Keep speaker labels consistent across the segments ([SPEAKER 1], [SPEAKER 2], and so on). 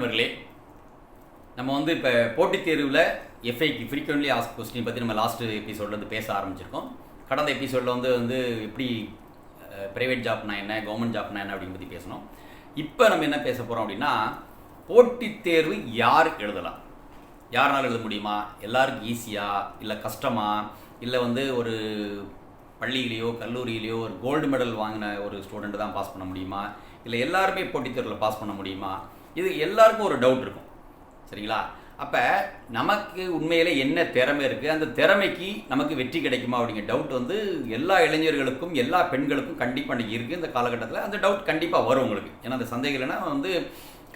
[SPEAKER 1] நண்பர்களே, நம்ம வந்து இப்போ போட்டித் தேர்வில் FAQ ஃப்ரீக்வெண்ட்லி ஆஸ்க் கொஸ்டின் பற்றி நம்ம லாஸ்ட் எபிசோட்லேருந்து பேச ஆரம்பிச்சிருக்கோம். கடந்த எபிசோடில் வந்து எப்படி ப்ரைவேட் ஜாப்னா என்ன, கவர்மெண்ட் ஜாப்னா என்ன அப்படின்னு பற்றி பேசணும். இப்போ நம்ம என்ன பேச போகிறோம் அப்படின்னா, போட்டித் தேர்வு யார் எழுதலாம், யாருனாலும் எழுத முடியுமா, எல்லாருக்கும் ஈஸியா இல்லை கஷ்டமா, இல்லை வந்து ஒரு பள்ளியிலையோ கல்லூரியிலையோ ஒரு கோல்டு மெடல் வாங்கின ஒரு ஸ்டூடெண்ட் தான் பாஸ் பண்ண முடியுமா, இல்லை எல்லாருமே போட்டித் தேர்வில் பாஸ் பண்ண முடியுமா, இது எல்லாருக்கும் ஒரு டவுட் இருக்கும். சரிங்களா? அப்போ நமக்கு உண்மையிலே என்ன திறமை இருக்குது, அந்த திறமைக்கு நமக்கு வெற்றி கிடைக்குமா அப்படிங்கிற டவுட் வந்து எல்லா இளைஞர்களுக்கும் எல்லா பெண்களுக்கும் கண்டிப்பாக அன்றைக்கி இருக்குது. இந்த காலகட்டத்தில் அந்த டவுட் கண்டிப்பாக வரும் உங்களுக்கு. ஏன்னா அந்த சந்தேகம் இல்லைன்னா வந்து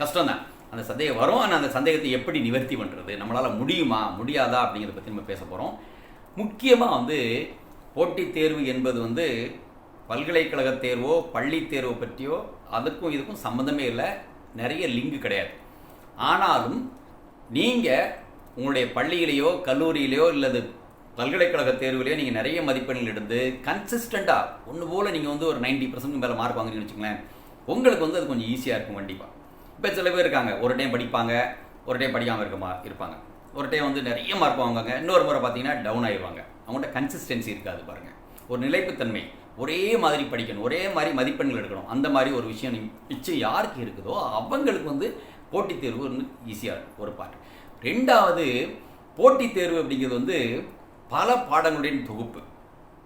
[SPEAKER 1] கஷ்டம்தான். அந்த சந்தேகம் வரும். ஆனால் அந்த சந்தேகத்தை எப்படி நிவர்த்தி பண்ணுறது, நம்மளால் முடியுமா முடியாதா அப்படிங்கிறத பற்றி நம்ம பேச போகிறோம். முக்கியமாக வந்து போட்டித் தேர்வு என்பது வந்து பல்கலைக்கழக தேர்வோ பள்ளி தேர்வோ பற்றியோ அதுக்கும் இதுக்கும் சம்மந்தமே இல்லை, நிறைய லிங்க் கிடையாது. ஆனாலும் நீங்கள் உங்களுடைய பள்ளியிலையோ கல்லூரியிலையோ இல்லது பல்கலைக்கழக தேர்வுலையோ நீங்கள் நிறைய மதிப்பெண்கள் எடுத்து கன்சிஸ்டண்ட்டாக ஒன்று போல் நீங்கள் வந்து ஒரு 90% மேலே மார்க் வாங்குறீங்கன்னு வச்சுங்களேன், உங்களுக்கு வந்து அது கொஞ்சம் ஈஸியாக இருக்கும் கண்டிப்பாக. இப்போ சில பேர் இருக்காங்க, ஒரு டைம் படிப்பாங்க, ஒரு டைம் படிக்காமல் இருப்பாங்க, ஒரு டைம் வந்து நிறைய மார்க் வாங்குவாங்க, இன்னொரு முறை பார்த்தீங்கன்னா டவுன் ஆகிடுவாங்க. அவங்கள்ட்ட கன்சிஸ்டன்சி இருக்காது பாருங்கள். ஒரு நிலைப்புத்தன்மை, ஒரே மாதிரி படிக்கணும், ஒரே மாதிரி மதிப்பெண்கள் எடுக்கணும், அந்த மாதிரி ஒரு விஷயம் நிச்சயம் யாருக்கு இருக்குதோ அவங்களுக்கு வந்து போட்டித் தேர்வு வந்து ஈஸியாக ஒரு பார்ட். ரெண்டாவது, போட்டித் தேர்வு அப்படிங்கிறது வந்து பல பாடங்களுடைய தொகுப்பு.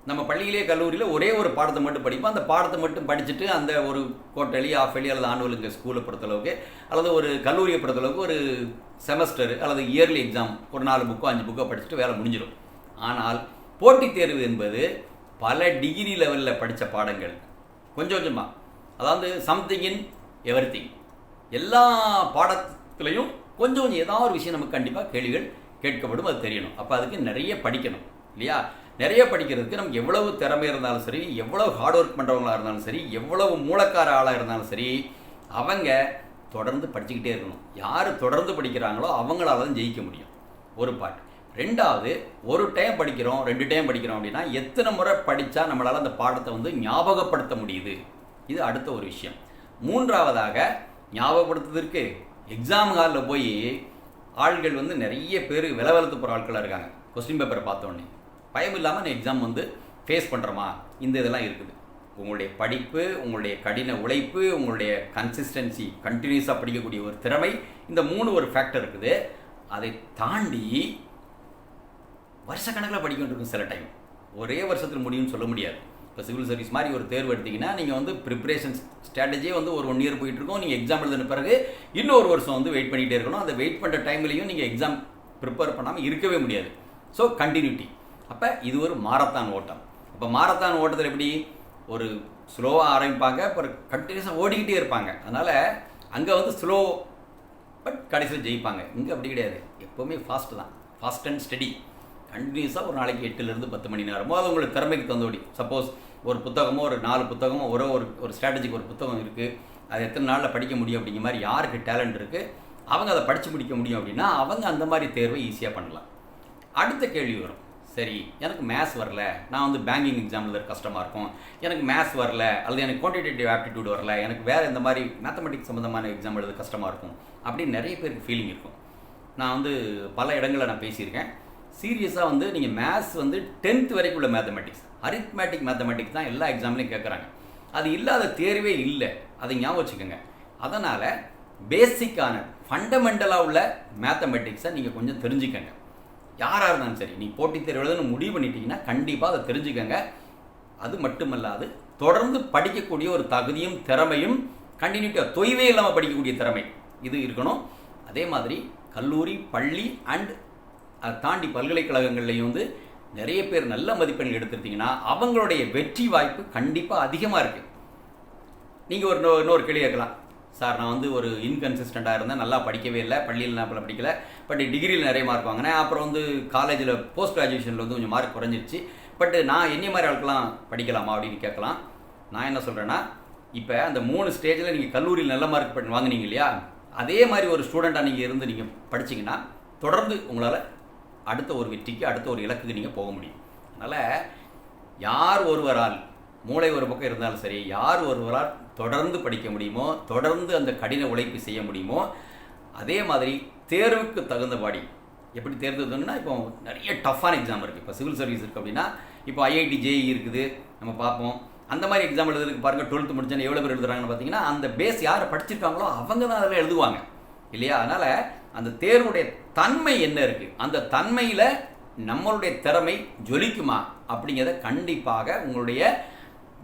[SPEAKER 1] நம்ம பள்ளியிலே கல்லூரியில் ஒரே ஒரு பாடத்தை மட்டும் படிப்போம். அந்த பாடத்தை மட்டும் படிச்சுட்டு அந்த ஒரு குவார்டர்லி, ஆஃப் இயர்லி அல்லது ஆனுவல் இங்கே ஸ்கூலை பொறுத்தளவுக்கு அல்லது ஒரு கல்லூரியை பொறுத்தளவுக்கு ஒரு செமஸ்டர் அல்லது இயர்லி எக்ஸாம் ஒரு 4 புக்கோ 5 புக்கோ படிச்சுட்டு வேலை முடிஞ்சிடும். ஆனால் போட்டித் தேர்வு என்பது பல டிகிரி லெவலில் படித்த பாடங்கள் கொஞ்சம் கொஞ்சமாக, அதாவது சம்திங் இன் எவ்ரிதிங், எல்லா பாடத்துலையும் கொஞ்சம் கொஞ்சம் ஏதாவது ஒரு விஷயம் நமக்கு கண்டிப்பாக கேள்விகள் கேட்கப்படும், அது தெரியணும். அப்போ அதுக்கு நிறைய படிக்கணும் இல்லையா? நிறைய படிக்கிறதுக்கு நமக்கு எவ்வளவு திறமை இருந்தாலும் சரி, எவ்வளவு ஹார்ட் ஒர்க் பண்ணுறவங்களாக இருந்தாலும் சரி, எவ்வளவு மூலக்கார ஆளாக இருந்தாலும் சரி, அவங்க தொடர்ந்து படிச்சுக்கிட்டே இருக்கணும். யார் தொடர்ந்து படிக்கிறாங்களோ அவங்களால தான் ஜெயிக்க முடியும். ஒரு பாட்டு. ரெண்டாவது, ஒரு டைம் படிக்கிறோம் 2 டைம் படிக்கிறோம் அப்படின்னா எத்தனை முறை படித்தா நம்மளால் அந்த பாடத்தை வந்து ஞாபகப்படுத்த முடியுது, இது அடுத்த ஒரு விஷயம். மூன்றாவதாக, ஞாபகப்படுத்துவதற்கு எக்ஸாம் ஹாலில் போய் ஆள்கள் வந்து நிறைய பேர் விலவலத்து போகிற ஆட்களாக இருக்காங்க. கொஸ்டின் பேப்பரை பார்த்தோன்னே பயம் இல்லாமல் நான் எக்ஸாம் வந்து ஃபேஸ் பண்ணுறோமா, இந்த இதெல்லாம் இருக்குது. உங்களுடைய படிப்பு, உங்களுடைய கடின உழைப்பு, உங்களுடைய கன்சிஸ்டன்சி, கண்டினியூஸாக படிக்கக்கூடிய ஒரு திறமை, இந்த 3 ஒரு ஃபேக்டர் இருக்குது. அதை தாண்டி வருஷக்கணக்கில் படிக்க வேண்டியிருக்கும். சில டைம் ஒரே வருஷத்தில் முடியும்னு சொல்ல முடியாது. இப்போ சிவில் சர்வீஸ் மாதிரி ஒரு தேர்வு எடுத்திங்கன்னா நீங்கள் வந்து ப்ரிப்பரேஷன் ஸ்ட்ராட்டஜியே வந்து ஒரு 1 இயர் போயிட்டுருக்கோம். நீங்கள் எக்ஸாம் எழுதின பிறகு இன்னொரு வருஷம் வந்து வெயிட் பண்ணிகிட்டே இருக்கணும். அந்த வெயிட் பண்ணுற டைம்லையும் நீங்கள் எக்ஸாம் ப்ரிப்பேர் பண்ணாமல் இருக்கவே முடியாது. So continuity. அப்போ இது ஒரு மாரத்தான் ஓட்டம். அப்போ மாரத்தான் ஓட்டத்தில் எப்படி ஒரு ஸ்லோவாக ஆரம்பிப்பாங்க, அப்புறம் கண்டினியூஸாக ஓடிக்கிட்டே இருப்பாங்க. அதனால் அங்கே வந்து ஸ்லோ பட் கடைசியில் ஜெயிப்பாங்க. இங்கே அப்படி கிடையாது, எப்போவுமே ஃபாஸ்ட்டு தான், ஃபாஸ்ட் அண்ட் ஸ்டடி. கண்டினியூஸாக ஒரு நாளைக்கு 8 to 10 மணி நேரமோ அது உங்களுக்கு திறமைக்கு தந்தோடி. சப்போஸ் ஒரு புத்தகமோ ஒரு 4 புத்தகமோ ஒரு ஸ்ட்ராட்டஜிக்கு ஒரு புத்தகம் இருக்குது, அது எத்தனை நாளில் படிக்க முடியும் அப்படிங்கிற மாதிரி யாருக்கு டேலண்ட் இருக்குது அவங்க அதை படித்து முடிக்க முடியும் அப்படின்னா அவங்க அந்த மாதிரி தேர்வை ஈஸியாக பண்ணலாம். அடுத்த கேள்வி வரும், சரி எனக்கு மேத்ஸ் வரல, நான் வந்து பேங்கிங் எக்ஸாமில் கஷ்டமாக இருக்கும், எனக்கு மேத்ஸ் வரல அல்லது எனக்கு குவான்டிடேட்டிவ் ஆப்டிடியூட் வரல, எனக்கு வேறு இந்த மாதிரி மேத்தமெட்டிக்ஸ் சம்மந்தமான எக்ஸாம் எழுத கஷ்டமாக இருக்கும் அப்படின்னு நிறைய பேருக்கு ஃபீலிங் இருக்கும். நான் வந்து பல இடங்களில் நான் பேசியிருக்கேன். சீரியஸாக வந்து நீங்கள் மேத்ஸ் வந்து 10th வரைக்கும் உள்ள மேத்தமெட்டிக்ஸ், அரித்மேட்டிக் மேத்தமெட்டிக்ஸ் தான் எல்லா எக்ஸாம்லையும் கேட்குறாங்க. அது இல்லாத தேர்வே இல்லை, அதை ஞாபகம் வச்சுக்கோங்க. அதனால் பேசிக்கான ஃபண்டமெண்டலாக உள்ள மேத்தமெட்டிக்ஸை நீங்கள் கொஞ்சம் தெரிஞ்சுக்கங்க. யாராக இருந்தாலும் சரி, நீ போட்டித் தேர்வு எழுதுன்னு முடிவு பண்ணிட்டீங்கன்னா கண்டிப்பாக அதை தெரிஞ்சுக்கங்க. அது மட்டுமல்லாது தொடர்ந்து படிக்கக்கூடிய ஒரு தகுதியும் திறமையும், கண்டினியூட்டியாக தொய்வே இல்லாமல் படிக்கக்கூடிய திறமை இது இருக்கணும். அதே மாதிரி கல்லூரி, பள்ளி அண்ட் அதை தாண்டி பல்கலைக்கழகங்கள்லையும் வந்து நிறைய பேர் நல்ல மதிப்பெண்கள் எடுத்துருந்தீங்கன்னா அவங்களுடைய வெற்றி வாய்ப்பு கண்டிப்பாக அதிகமாக இருக்குது. நீங்கள் இன்னொரு கேள்வி கேட்கலாம், சார் நான் வந்து ஒரு இன்கன்சிஸ்டண்ட்டாக இருந்தேன், நல்லா படிக்கவே இல்லை, பள்ளியில் நான் படிக்கலை, பட் டிகிரியில் நிறைய மார்க் வாங்கினேன், அப்புறம் வந்து காலேஜில் போஸ்ட் கிராஜுவேஷனில் வந்து கொஞ்சம் மார்க் குறைஞ்சிருச்சு, பட் நான் என்ன மாதிரி ஆளுக்கெல்லாம் படிக்கலாமா அப்படின்னு கேட்கலாம். நான் என்ன சொல்கிறேன்னா, இப்போ அந்த 3 ஸ்டேஜில் நீங்கள் கல்லூரியில் நல்ல மார்க் வாங்கினீங்க இல்லையா, அதே மாதிரி ஒரு ஸ்டூடெண்ட்டாக நீங்கள் இருந்து நீங்கள் படிச்சிங்கன்னா தொடர்ந்து உங்களால் அடுத்த ஒரு வெற்றிக்கு, அடுத்த ஒரு இலக்குக்கு நீங்கள் போக முடியும். அதனால் யார் ஒருவரால், மூளை ஒரு பக்கம் இருந்தாலும் சரி, யார் ஒருவரால் தொடர்ந்து படிக்க முடியுமோ, தொடர்ந்து அந்த கடின உழைப்பு செய்ய முடியுமோ, அதே மாதிரி தேர்வுக்கு தகுந்தபடி எப்படி தேர்ந்தெடுக்கணும்னா, இப்போ நிறைய டஃப்பான எக்ஸாம் இருக்குது. இப்போ சிவில் சர்வீஸ் இருக்குது அப்படின்னா, இப்போ ஐஐடி ஜேஇ இருக்குது, நம்ம பார்ப்போம். அந்த மாதிரி எக்ஸாம் எழுதுறதுக்கு பாருங்கள், 12th முடிச்சோன்னு எவ்வளோ பேர் எழுதுறாங்கன்னு பார்த்தீங்கன்னா, அந்த பேஸ் யாரை படிச்சிருக்காங்களோ அவங்க தான் அதில் எழுதுவாங்க இல்லையா? அதனால் அந்த தேர்வுடைய தன்மை என்ன இருக்குது, அந்த தன்மையில் நம்மளுடைய திறமை ஜொலிக்குமா அப்படிங்கிறத கண்டிப்பாக உங்களுடைய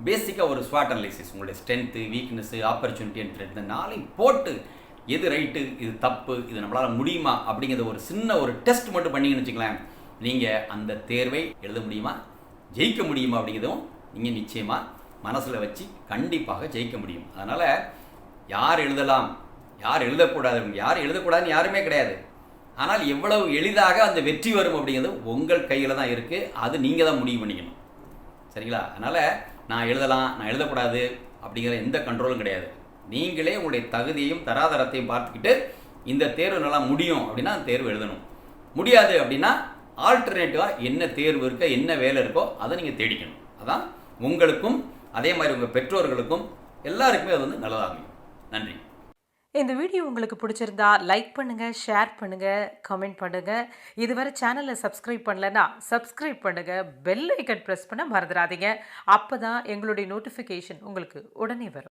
[SPEAKER 1] பேசிக்காக ஒரு ஸ்வாட் அனலைசிஸ், உங்களுடைய strength, weakness, opportunity and thread, இந்த நாளையும் போட்டு எது ரைட்டு, இது தப்பு, இது நம்மளால் முடியுமா அப்படிங்கிறத ஒரு சின்ன ஒரு டெஸ்ட் மட்டும் பண்ணிங்கன்னு வச்சுக்கலாம், நீங்கள் அந்த தேர்வை எழுத முடியுமா, ஜெயிக்க முடியுமா அப்படிங்கிறதும் நீங்கள் நிச்சயமாக மனசில் வச்சு கண்டிப்பாக ஜெயிக்க முடியும். அதனால் யார் எழுதலாம், யார் எழுதக்கூடாது, யார் எழுதக்கூடாதுன்னு யாருமே கிடையாது. ஆனால் எவ்வளவு எளிதாக அந்த வெற்றி வரும் அப்படிங்கிறது உங்கள் கையில் தான் இருக்குது. அது நீங்கள் தான் முடிவு பண்ணிக்கணும். சரிங்களா? அதனால் நான் எழுதலாம், நான் எழுதக்கூடாது அப்படிங்கிற எந்த கண்ட்ரோலும் கிடையாது. நீங்களே உங்களுடைய தகுதியையும் தராதரத்தையும் பார்த்துக்கிட்டு இந்த தேர்வு நல்லா முடியும் அப்படின்னா அந்த தேர்வு எழுதணும். முடியாது அப்படின்னா ஆல்டர்னேட்டிவாக என்ன தேர்வு இருக்கோ, என்ன வேலை இருக்கோ அதை நீங்கள் தேடிக்கணும். அதான் உங்களுக்கும் அதே மாதிரி உங்கள் பெற்றோர்களுக்கும் எல்லாருக்குமே அது வந்து நல்லதாகும். நன்றி.
[SPEAKER 2] இந்த வீடியோ உங்களுக்கு பிடிச்சிருந்தா லைக் பண்ணுங்க, ஷேர் பண்ணுங்க, கமெண்ட் பண்ணுங்க. இதுவரை சேனலை சப்ஸ்கிரைப் பண்ணலன்னா சப்ஸ்கிரைப் பண்ணுங்க, பெல் ஐக்கன் ப்ரெஸ் பண்ண மறந்துடாதீங்க. அப்பதான் எங்களுடைய நோட்டிஃபிகேஷன் உங்களுக்கு உடனே வரும்.